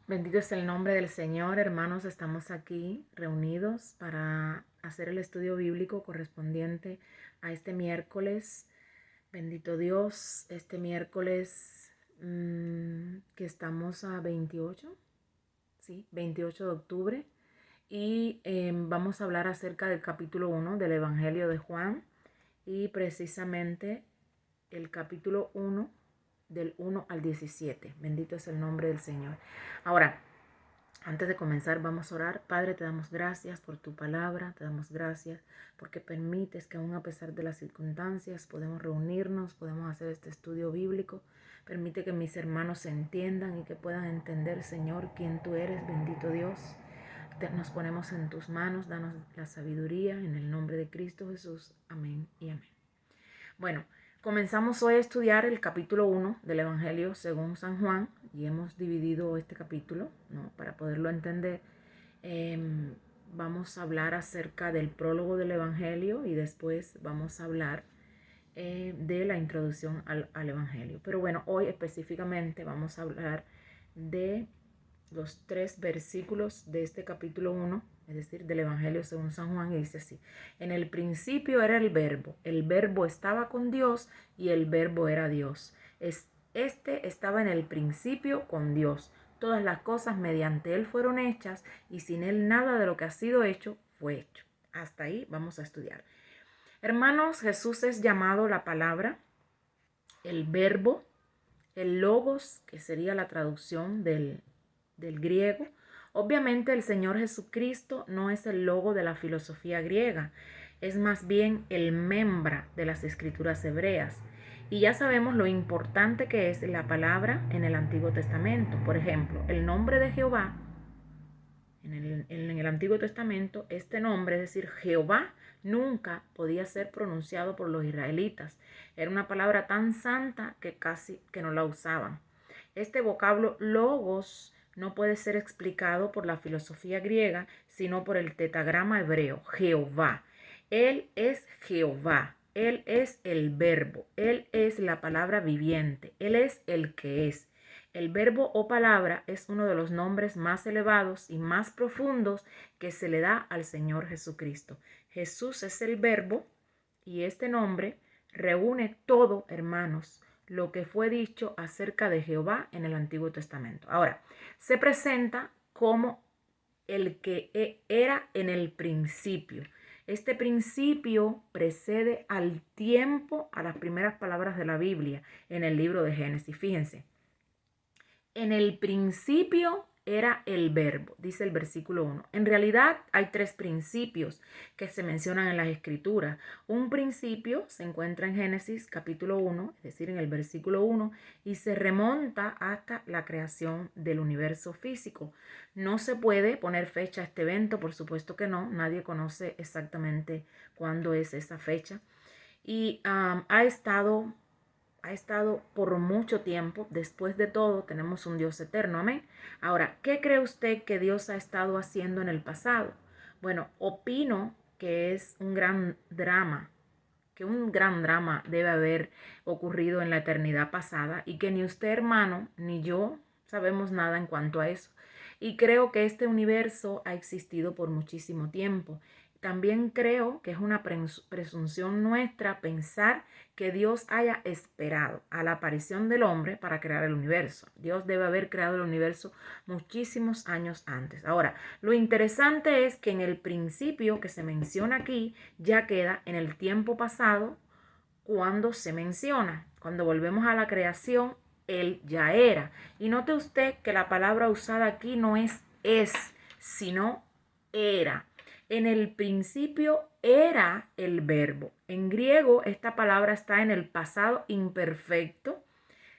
Bendito es el nombre del Señor, hermanos. Estamos aquí reunidos para hacer el estudio bíblico correspondiente a este miércoles. Bendito Dios, este miércoles que estamos a 28, ¿sí? 28 de octubre. Y vamos a hablar acerca del capítulo 1 del Evangelio de Juan y precisamente el capítulo 1 del 1 al 17. Bendito es el nombre del Señor. Ahora, antes de comenzar, vamos a orar. Padre, te damos gracias por tu palabra, te damos gracias porque permites que aún a pesar de las circunstancias podemos reunirnos, podemos hacer este estudio bíblico. Permite que mis hermanos se entiendan y que puedan entender, Señor, quién tú eres, bendito Dios. Nos ponemos en tus manos, danos la sabiduría en el nombre de Cristo Jesús. Amén y amén. Bueno, comenzamos hoy a estudiar el capítulo 1 del Evangelio según San Juan y hemos dividido este capítulo, ¿no? Para poderlo entender. Vamos a hablar acerca del prólogo del Evangelio y después vamos a hablar de la introducción al Evangelio. Pero bueno, hoy específicamente vamos a hablar de los 3 versículos de este capítulo 1, es decir, del Evangelio según San Juan, y dice así: en el principio era el verbo estaba con Dios y el verbo era Dios. Este estaba en el principio con Dios. Todas las cosas mediante él fueron hechas y sin él nada de lo que ha sido hecho fue hecho. Hasta ahí vamos a estudiar. Hermanos, Jesús es llamado la palabra, el verbo, el logos, que sería la traducción del griego. Obviamente el Señor Jesucristo no es el logo de la filosofía griega, es más bien el membra de las escrituras hebreas. Y ya sabemos lo importante que es la palabra en el Antiguo Testamento. Por ejemplo, el nombre de Jehová, en el Antiguo Testamento, este nombre, es decir, Jehová, nunca podía ser pronunciado por los israelitas. Era una palabra tan santa que casi que no la usaban. Este vocablo logos no puede ser explicado por la filosofía griega, sino por el tetragrama hebreo, Jehová. Él es Jehová, Él es el verbo, Él es la palabra viviente, Él es el que es. El verbo o palabra es uno de los nombres más elevados y más profundos que se le da al Señor Jesucristo. Jesús es el verbo y este nombre reúne todo, hermanos, lo que fue dicho acerca de Jehová en el Antiguo Testamento. Ahora, se presenta como el que era en el principio. Este principio precede al tiempo a las primeras palabras de la Biblia en el libro de Génesis. Fíjense, en el principio era el verbo, dice el versículo 1. En realidad hay 3 principios que se mencionan en las escrituras. Un principio se encuentra en Génesis capítulo 1, es decir, en el versículo 1, y se remonta hasta la creación del universo físico. No se puede poner fecha a este evento, por supuesto que no. Nadie conoce exactamente cuándo es esa fecha. Y ha estado por mucho tiempo. Después de todo, tenemos un Dios eterno. Amén. Ahora, ¿qué cree usted que Dios ha estado haciendo en el pasado? Bueno, opino que es un gran drama, que un gran drama debe haber ocurrido en la eternidad pasada y que ni usted, hermano, ni yo sabemos nada en cuanto a eso. Y creo que este universo ha existido por muchísimo tiempo. También creo que es una presunción nuestra pensar que Dios haya esperado a la aparición del hombre para crear el universo. Dios debe haber creado el universo muchísimos años antes. Ahora, lo interesante es que en el principio que se menciona aquí ya queda en el tiempo pasado cuando se menciona. Cuando volvemos a la creación, Él ya era. Y note usted que la palabra usada aquí no es, sino era. En el principio era el verbo. En griego esta palabra está en el pasado imperfecto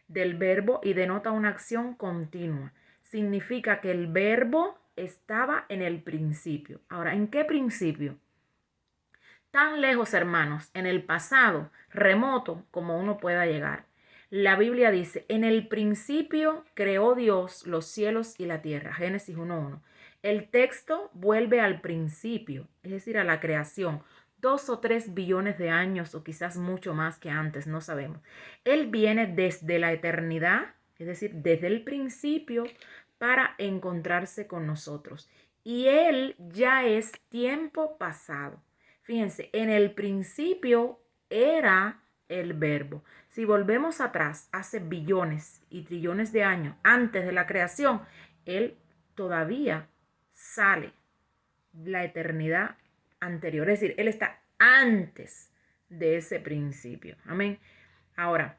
del verbo y denota una acción continua. Significa que el verbo estaba en el principio. Ahora, ¿en qué principio? Tan lejos, hermanos, en el pasado, remoto como uno pueda llegar. La Biblia dice, en el principio creó Dios los cielos y la tierra. Génesis 1:1. El texto vuelve al principio, es decir, a la creación. 2 o 3 billones de años o quizás mucho más que antes, no sabemos. Él viene desde la eternidad, es decir, desde el principio para encontrarse con nosotros. Y Él ya es tiempo pasado. Fíjense, en el principio era el verbo. Si volvemos atrás, hace billones y trillones de años antes de la creación, Él todavía sale la eternidad anterior. Es decir, Él está antes de ese principio. Amén. Ahora,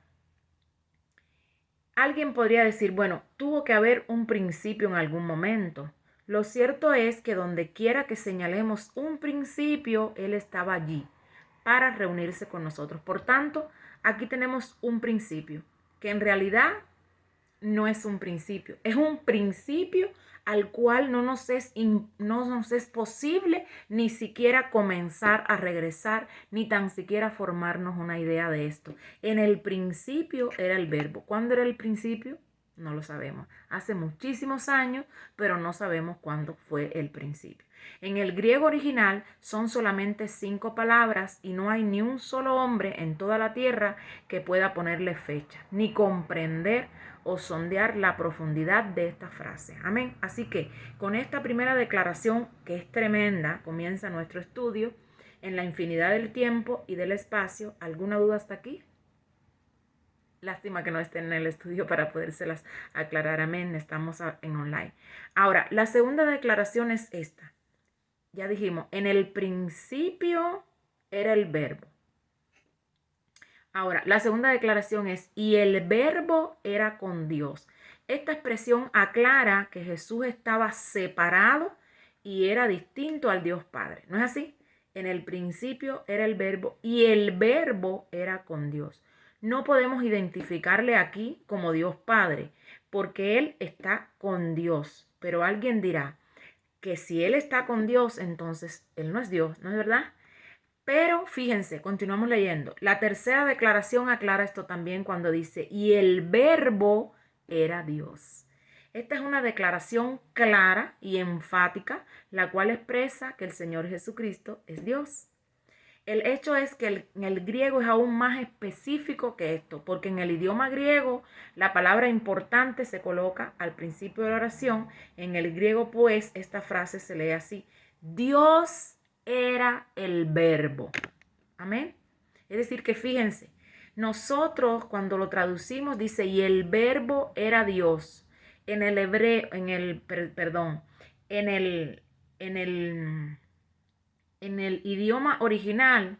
alguien podría decir, bueno, tuvo que haber un principio en algún momento. Lo cierto es que donde quiera que señalemos un principio, Él estaba allí para reunirse con nosotros. Por tanto, aquí tenemos un principio, que en realidad no es un principio, es un principio al cual no nos es posible ni siquiera comenzar a regresar, ni tan siquiera formarnos una idea de esto. En el principio era el verbo. ¿Cuándo era el principio? No lo sabemos. Hace muchísimos años, pero no sabemos cuándo fue el principio. En el griego original son solamente 5 palabras y no hay ni un solo hombre en toda la tierra que pueda ponerle fecha, ni comprender o sondear la profundidad de esta frase. Amén. Así que con esta primera declaración, que es tremenda, comienza nuestro estudio en la infinidad del tiempo y del espacio. ¿Alguna duda hasta aquí? Lástima que no estén en el estudio para podérselas aclarar. Amén. Estamos en online. Ahora, la segunda declaración es esta. Ya dijimos, en el principio era el verbo. Ahora, la segunda declaración es, y el verbo era con Dios. Esta expresión aclara que Jesús estaba separado y era distinto al Dios Padre. ¿No es así? En el principio era el verbo y el verbo era con Dios. No podemos identificarle aquí como Dios Padre porque Él está con Dios. Pero alguien dirá que si Él está con Dios, entonces Él no es Dios, ¿no es verdad? Pero fíjense, continuamos leyendo. La tercera declaración aclara esto también cuando dice, y el verbo era Dios. Esta es una declaración clara y enfática, la cual expresa que el Señor Jesucristo es Dios. El hecho es que en el griego es aún más específico que esto, porque en el idioma griego la palabra importante se coloca al principio de la oración. En el griego, pues, esta frase se lee así: Dios era el verbo. Amén. Es decir, que fíjense, nosotros cuando lo traducimos dice, y el verbo era Dios. En el hebreo, en el idioma original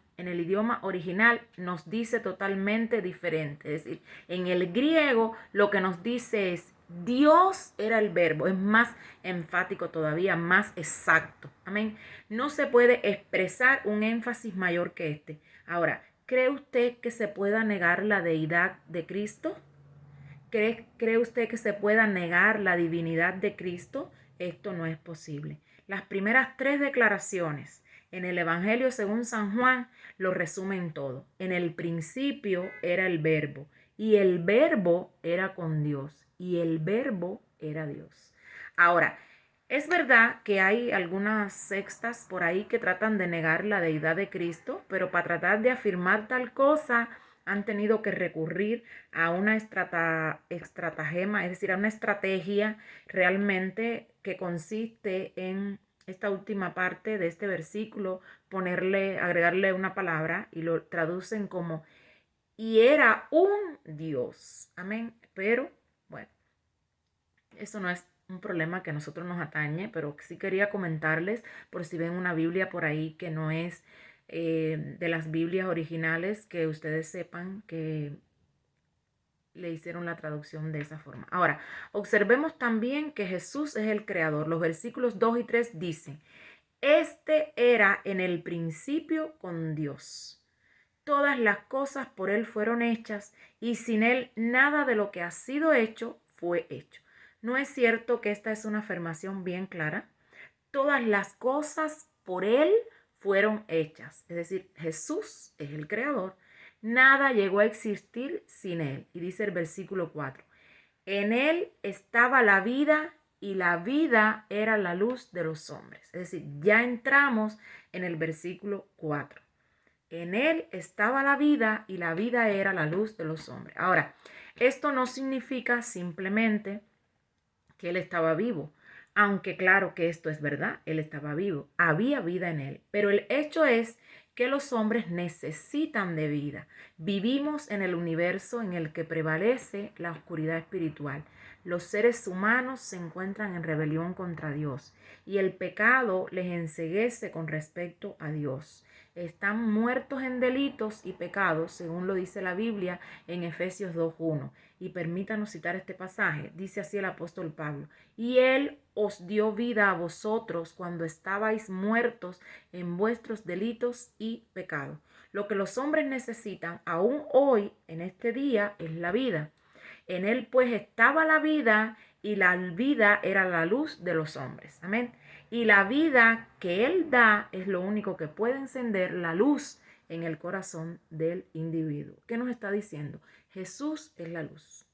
nos dice totalmente diferente. Es decir, en el griego lo que nos dice es Dios era el verbo. Es más enfático todavía, más exacto. Amén. No se puede expresar un énfasis mayor que este. Ahora, ¿cree usted que se pueda negar la deidad de Cristo? ¿Cree usted que se pueda negar la divinidad de Cristo? Esto no es posible. Las primeras 3 declaraciones en el Evangelio según San Juan lo resumen todo. En el principio era el verbo y el verbo era con Dios y el verbo era Dios. Ahora, es verdad que hay algunas sectas por ahí que tratan de negar la deidad de Cristo, pero para tratar de afirmar tal cosa han tenido que recurrir a una estratagema, es decir, a una estrategia realmente que consiste en esta última parte de este versículo, agregarle una palabra y lo traducen como y era un Dios. Amén. Pero bueno, eso no es un problema que a nosotros nos atañe, pero sí quería comentarles por si ven una Biblia por ahí que no es de las Biblias originales, que ustedes sepan que le hicieron la traducción de esa forma. Ahora, observemos también que Jesús es el creador. Los versículos 2 y 3 dicen, este era en el principio con Dios. Todas las cosas por Él fueron hechas y sin Él nada de lo que ha sido hecho fue hecho. ¿No es cierto que esta es una afirmación bien clara? Todas las cosas por Él fueron hechas. Es decir, Jesús es el creador. Nada llegó a existir sin Él. Y dice el versículo 4. En Él estaba la vida y la vida era la luz de los hombres. Es decir, ya entramos en el versículo 4. En Él estaba la vida y la vida era la luz de los hombres. Ahora, esto no significa simplemente que él estaba vivo. Aunque claro que esto es verdad, él estaba vivo, había vida en él. Pero el hecho es que los hombres necesitan de vida. Vivimos en el universo en el que prevalece la oscuridad espiritual. Los seres humanos se encuentran en rebelión contra Dios y el pecado les enceguece con respecto a Dios. Están muertos en delitos y pecados, según lo dice la Biblia en Efesios 2:1. Y permítanos citar este pasaje. Dice así el apóstol Pablo: y Él os dio vida a vosotros cuando estabais muertos en vuestros delitos y pecados. Lo que los hombres necesitan aún hoy, en este día, es la vida. En Él pues estaba la vida y la vida era la luz de los hombres. Amén. Y la vida que Él da es lo único que puede encender la luz en el corazón del individuo. ¿Qué nos está diciendo? Jesús es la luz.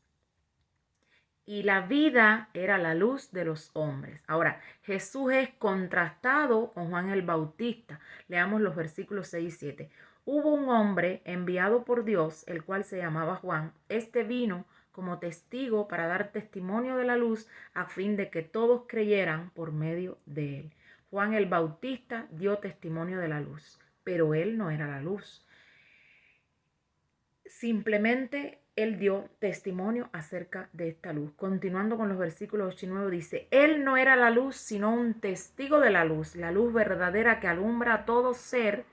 Y la vida era la luz de los hombres. Ahora, Jesús es contrastado con Juan el Bautista. Leamos los versículos 6 y 7. Hubo un hombre enviado por Dios, el cual se llamaba Juan. Este vino como testigo para dar testimonio de la luz, a fin de que todos creyeran por medio de él. Juan el Bautista dio testimonio de la luz, pero él no era la luz. Simplemente él dio testimonio acerca de esta luz. Continuando con los versículos 8 y 9 dice: él no era la luz, sino un testigo de la luz verdadera que alumbra a todo ser,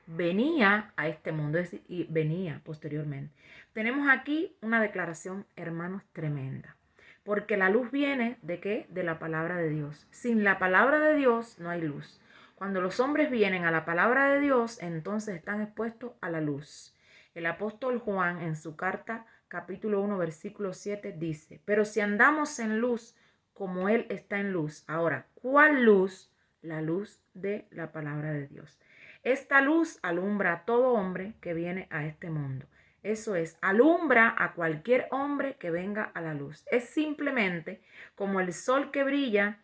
venía a este mundo, es decir, y venía posteriormente. Tenemos aquí una declaración, hermanos, tremenda. Porque la luz viene ¿de qué? De la palabra de Dios. Sin la palabra de Dios no hay luz. Cuando los hombres vienen a la palabra de Dios, entonces están expuestos a la luz. El apóstol Juan en su carta capítulo 1 versículo 7 dice: pero si andamos en luz como Él está en luz. Ahora, ¿cuál luz? La luz de la palabra de Dios. Esta luz alumbra a todo hombre que viene a este mundo. Eso es, alumbra a cualquier hombre que venga a la luz. Es simplemente como el sol que brilla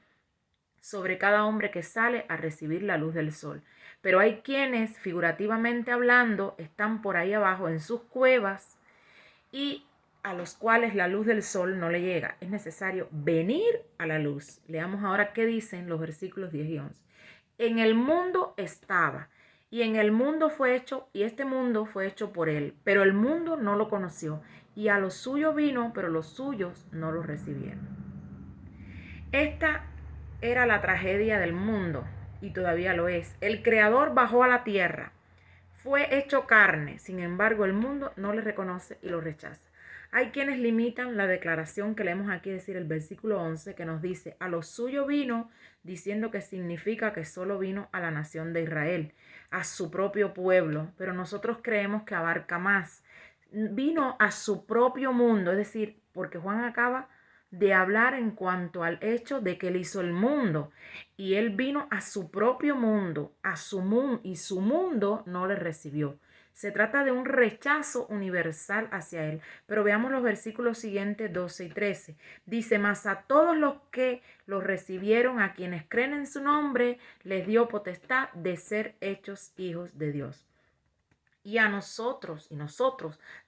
sobre cada hombre que sale a recibir la luz del sol. Pero hay quienes, figurativamente hablando, están por ahí abajo en sus cuevas y a los cuales la luz del sol no le llega. Es necesario venir a la luz. Leamos ahora qué dicen los versículos 10 y 11. En el mundo estaba, y en el mundo fue hecho, y este mundo fue hecho por él, pero el mundo no lo conoció, y a lo suyo vino, pero los suyos no lo recibieron. Esta era la tragedia del mundo, y todavía lo es. El Creador bajó a la tierra, fue hecho carne, sin embargo el mundo no le reconoce y lo rechaza. Hay quienes limitan la declaración que leemos aquí, es decir, el versículo 11, que nos dice: a lo suyo vino, diciendo que significa que solo vino a la nación de Israel, a su propio pueblo, pero nosotros creemos que abarca más. Vino a su propio mundo, es decir, porque Juan acaba de hablar en cuanto al hecho de que él hizo el mundo y él vino a su propio mundo, a su mundo, y su mundo no le recibió. Se trata de un rechazo universal hacia él. Pero veamos los versículos siguientes, 12 y 13. Dice: mas a todos los que los recibieron, a quienes creen en su nombre, les dio potestad de ser hechos hijos de Dios. Y a nosotros,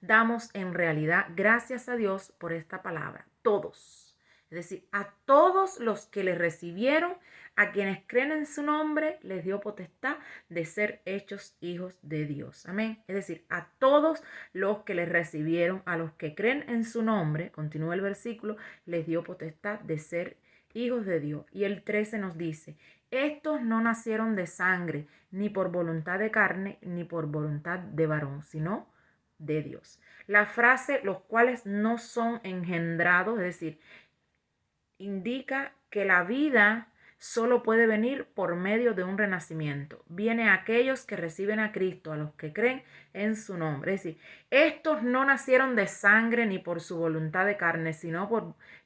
damos en realidad gracias a Dios por esta palabra. Todos. Es decir, a todos los que le recibieron, a quienes creen en su nombre, les dio potestad de ser hechos hijos de Dios. Amén. Es decir, a todos los que le recibieron, a los que creen en su nombre, continúa el versículo, les dio potestad de ser hijos de Dios. Y el 13 nos dice: estos no nacieron de sangre, ni por voluntad de carne, ni por voluntad de varón, sino de Dios. La frase los cuales no son engendrados, es decir, indica que la vida solo puede venir por medio de un renacimiento. Viene a aquellos que reciben a Cristo, a los que creen en su nombre. Es decir, estos no nacieron de sangre ni por su voluntad de carne,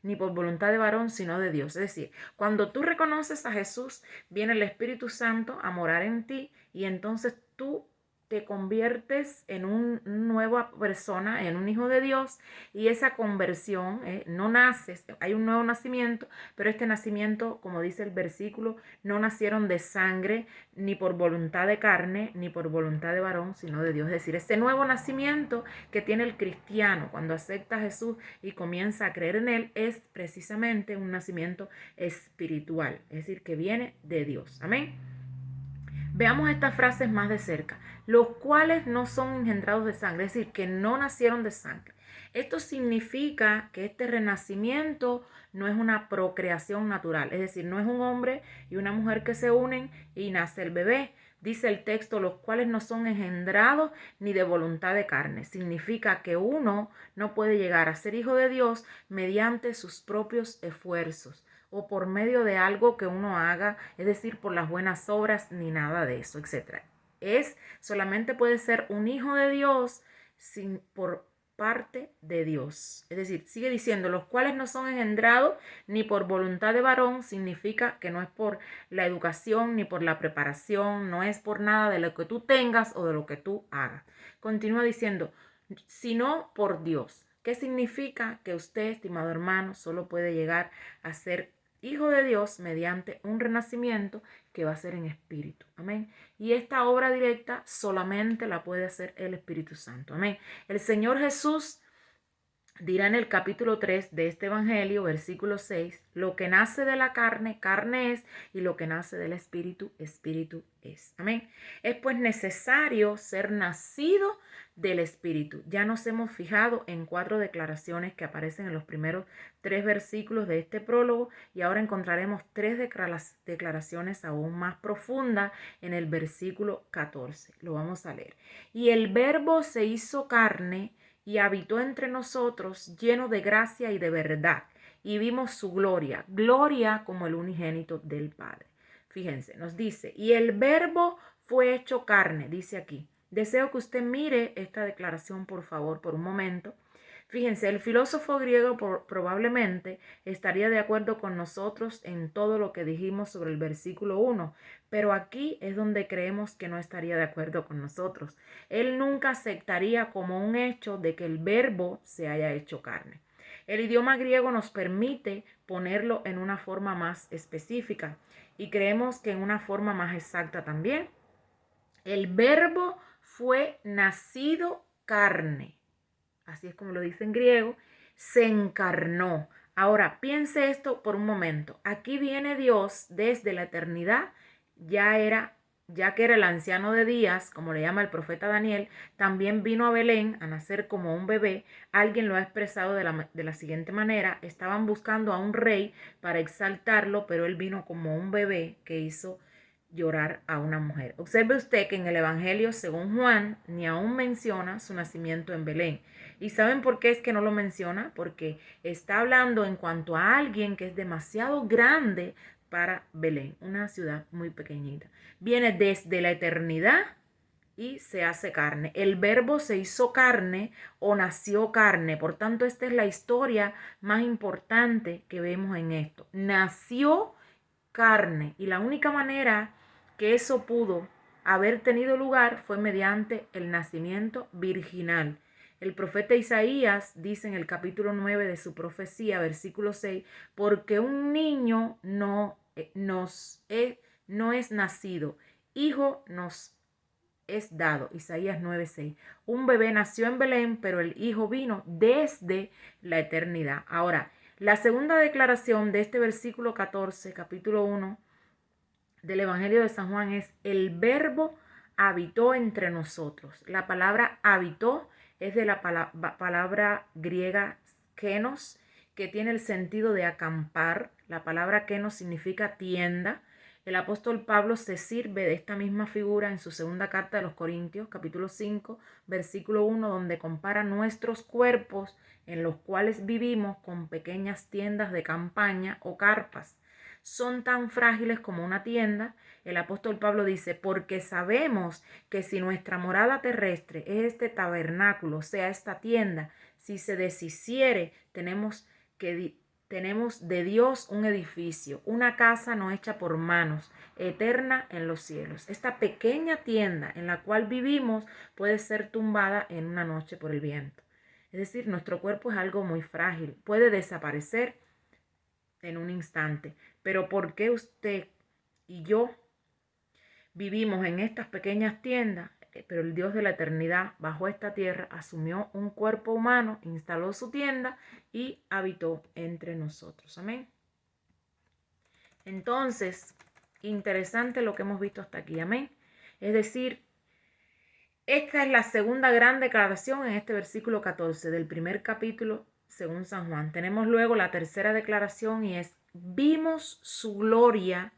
ni por voluntad de varón, sino de Dios. Es decir, cuando tú reconoces a Jesús, viene el Espíritu Santo a morar en ti y entonces tú te conviertes en una nueva persona, en un hijo de Dios, y esa conversión no naces, hay un nuevo nacimiento, pero este nacimiento, como dice el versículo, no nacieron de sangre, ni por voluntad de carne, ni por voluntad de varón, sino de Dios. Es decir, este nuevo nacimiento que tiene el cristiano cuando acepta a Jesús y comienza a creer en Él es precisamente un nacimiento espiritual, es decir, que viene de Dios. Amén. Veamos estas frases más de cerca. Los cuales no son engendrados de sangre, es decir, que no nacieron de sangre. Esto significa que este renacimiento no es una procreación natural, es decir, no es un hombre y una mujer que se unen y nace el bebé. Dice el texto, los cuales no son engendrados ni de voluntad de carne. Significa que uno no puede llegar a ser hijo de Dios mediante sus propios esfuerzos o por medio de algo que uno haga, es decir, por las buenas obras, ni nada de eso, etc. Solamente puede ser un hijo de Dios por parte de Dios. Es decir, sigue diciendo, los cuales no son engendrados ni por voluntad de varón, significa que no es por la educación ni por la preparación, no es por nada de lo que tú tengas o de lo que tú hagas. Continúa diciendo, sino por Dios. ¿Qué significa? Que usted, estimado hermano, solo puede llegar a ser hijo de Dios mediante un renacimiento que va a ser en espíritu. Amén. Y esta obra directa solamente la puede hacer el Espíritu Santo. Amén. El Señor Jesús dirá en el capítulo 3 de este evangelio, versículo 6, lo que nace de la carne, carne es, y lo que nace del espíritu, espíritu es. Amén. Es pues necesario ser nacido del espíritu. Ya nos hemos fijado en 4 declaraciones que aparecen en los primeros 3 versículos de este prólogo, y ahora encontraremos 3 declaraciones aún más profundas en el versículo 14. Lo vamos a leer. Y el verbo se hizo carne y habitó entre nosotros, lleno de gracia y de verdad, y vimos su gloria, gloria como el unigénito del Padre. Fíjense, nos dice, y el verbo fue hecho carne, dice aquí. Deseo que usted mire esta declaración, por favor, por un momento. Fíjense, el filósofo griego probablemente estaría de acuerdo con nosotros en todo lo que dijimos sobre el versículo 1, pero aquí es donde creemos que no estaría de acuerdo con nosotros. Él nunca aceptaría como un hecho de que el verbo se haya hecho carne. El idioma griego nos permite ponerlo en una forma más específica y creemos que en una forma más exacta también. El verbo fue nacido carne. Así es como lo dice en griego, se encarnó. Ahora, piense esto por un momento. Aquí viene Dios desde la eternidad, ya que era el anciano de días, como le llama el profeta Daniel, también vino a Belén a nacer como un bebé. Alguien lo ha expresado de la siguiente manera, estaban buscando a un rey para exaltarlo, pero él vino como un bebé que hizo llorar a una mujer. Observe usted que en el Evangelio, según Juan, ni aún menciona su nacimiento en Belén. ¿Y saben por qué es que no lo menciona? Porque está hablando en cuanto a alguien que es demasiado grande para Belén, una ciudad muy pequeñita. Viene desde la eternidad y se hace carne. El verbo se hizo carne o nació carne. Por tanto, esta es la historia más importante que vemos en esto. Nació carne. Y la única manera que eso pudo haber tenido lugar fue mediante el nacimiento virginal. El profeta Isaías dice en el capítulo 9 de su profecía, versículo 6, porque un niño no es nacido, hijo nos es dado. Isaías 9:6. Un bebé nació en Belén, pero el hijo vino desde la eternidad. Ahora, la segunda declaración de este versículo 14, capítulo 1 del Evangelio de San Juan es: el verbo habitó entre nosotros. La palabra habitó es de la palabra griega kenos, que tiene el sentido de acampar. La palabra kenos significa tienda. El apóstol Pablo se sirve de esta misma figura en su segunda carta de los Corintios, capítulo 5, versículo 1, donde compara nuestros cuerpos en los cuales vivimos con pequeñas tiendas de campaña o carpas. Son tan frágiles como una tienda. El apóstol Pablo dice, porque sabemos que si nuestra morada terrestre es este tabernáculo, sea esta tienda, si se deshiciere, tenemos que tenemos de Dios un edificio, una casa no hecha por manos, eterna en los cielos. Esta pequeña tienda en la cual vivimos puede ser tumbada en una noche por el viento. Es decir, nuestro cuerpo es algo muy frágil, puede desaparecer en un instante. Pero ¿por qué usted y yo vivimos en estas pequeñas tiendas? Pero el Dios de la eternidad bajó a esta tierra, asumió un cuerpo humano, instaló su tienda y habitó entre nosotros. Amén. Entonces, interesante lo que hemos visto hasta aquí. Amén. Es decir, esta es la segunda gran declaración en este versículo 14 del primer capítulo según San Juan. Tenemos luego la tercera declaración y es: vimos su gloria,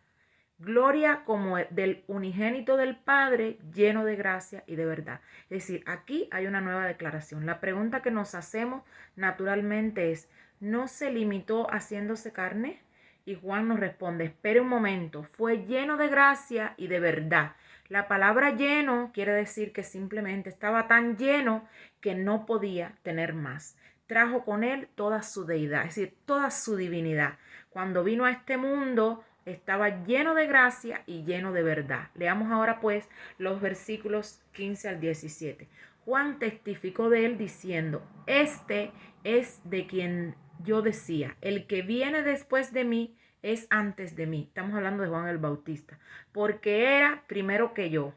gloria como del unigénito del Padre, lleno de gracia y de verdad. Es decir, aquí hay una nueva declaración. La pregunta que nos hacemos naturalmente es: ¿no se limitó haciéndose carne? Y Juan nos responde: espere un momento, fue lleno de gracia y de verdad. La palabra lleno quiere decir que simplemente estaba tan lleno que no podía tener más. Trajo con él toda su deidad, es decir, toda su divinidad. Cuando vino a este mundo, estaba lleno de gracia y lleno de verdad. Leamos ahora pues los versículos 15 al 17. Juan testificó de él diciendo: este es de quien yo decía, el que viene después de mí es antes de mí. Estamos hablando de Juan el Bautista, porque era primero que yo.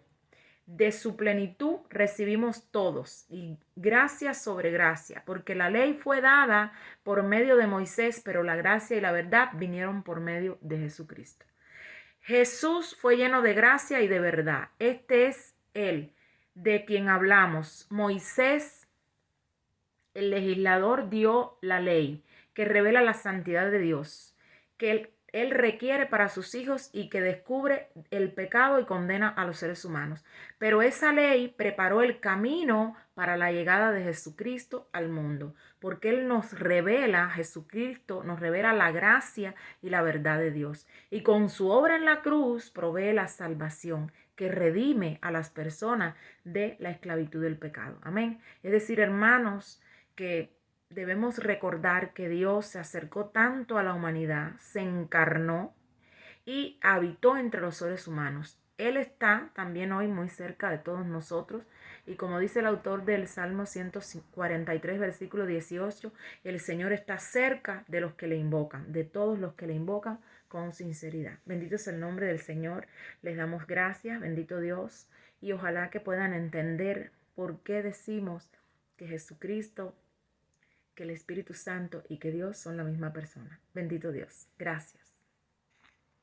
De su plenitud recibimos todos, y gracia sobre gracia, porque la ley fue dada por medio de Moisés, pero la gracia y la verdad vinieron por medio de Jesucristo. Jesús fue lleno de gracia y de verdad. Este es él de quien hablamos. Moisés, el legislador, dio la ley que revela la santidad de Dios, que él requiere para sus hijos y que descubre el pecado y condena a los seres humanos. Pero esa ley preparó el camino para la llegada de Jesucristo al mundo, porque Él nos revela, Jesucristo nos revela la gracia y la verdad de Dios. Y con su obra en la cruz provee la salvación que redime a las personas de la esclavitud del pecado. Amén. Es decir, hermanos, que debemos recordar que Dios se acercó tanto a la humanidad, se encarnó y habitó entre los seres humanos. Él está también hoy muy cerca de todos nosotros y como dice el autor del Salmo 143, versículo 18, el Señor está cerca de los que le invocan, de todos los que le invocan con sinceridad. Bendito es el nombre del Señor, les damos gracias, bendito Dios, y ojalá que puedan entender por qué decimos que Jesucristo, que el Espíritu Santo y que Dios son la misma persona. Bendito Dios. Gracias.